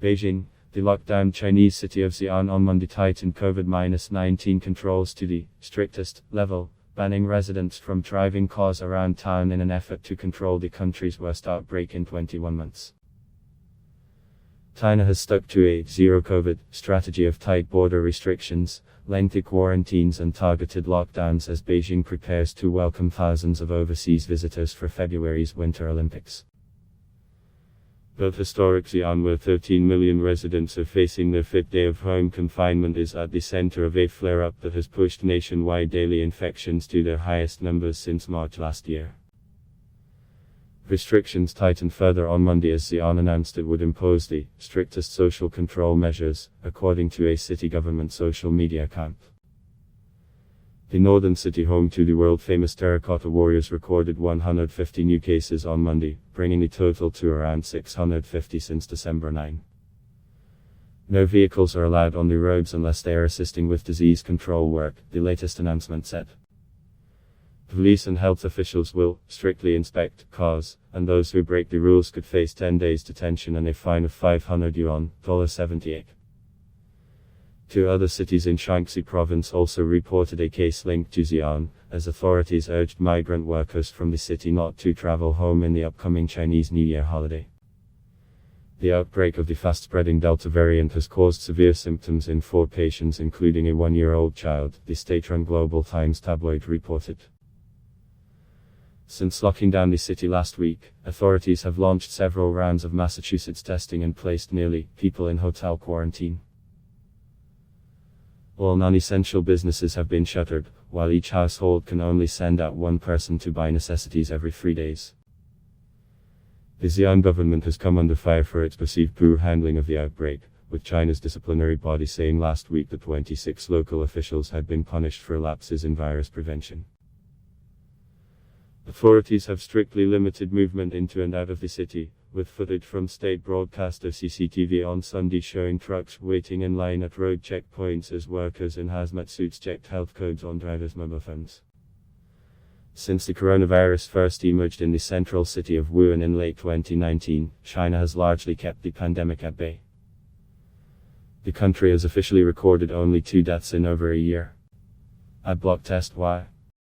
Beijing, the lockdown Chinese city of Xi'an on Monday tightened COVID-19 controls to the strictest level, banning residents from driving cars around town in an effort to control the country's worst outbreak in 21 months. China has stuck to a zero-COVID strategy of tight border restrictions, lengthy quarantines and targeted lockdowns as Beijing prepares to welcome thousands of overseas visitors for February's Winter Olympics. Both historic Xi'an, where 13 million residents are facing their fifth day of home confinement, is at the center of a flare-up that has pushed nationwide daily infections to their highest numbers since March last year. Restrictions tightened further on Monday as Xi'an announced it would impose the strictest social control measures, according to a city government social media account. The northern city, home to the world-famous Terracotta Warriors, recorded 150 new cases on Monday, bringing the total to around 650 since December 9. No vehicles are allowed on the roads unless they are assisting with disease control work, the latest announcement said. Police and health officials will strictly inspect cars, and those who break the rules could face 10 days detention and a fine of 500 yuan, $78. Two other cities in Shaanxi province also reported a case linked to Xi'an, as authorities urged migrant workers from the city not to travel home in the upcoming Chinese New Year holiday. The outbreak of the fast-spreading Delta variant has caused severe symptoms in 4 patients, including a 1-year-old child, the state-run Global Times tabloid reported. Since locking down the city last week, authorities have launched several rounds of Massachusetts testing and placed nearly people in hotel quarantine. All non-essential businesses have been shuttered, while each household can only send out one person to buy necessities every 3 days. The Xi'an government has come under fire for its perceived poor handling of the outbreak, with China's disciplinary body saying last week that 26 local officials had been punished for lapses in virus prevention. Authorities have strictly limited movement into and out of the city, with footage from state broadcaster CCTV on Sunday showing trucks waiting in line at road checkpoints as workers in hazmat suits checked health codes on drivers' mobile phones. Since the coronavirus first emerged in the central city of Wuhan in late 2019, China has largely kept the pandemic at bay. The country has officially recorded only 2 deaths in over a year. Adblock test. Why?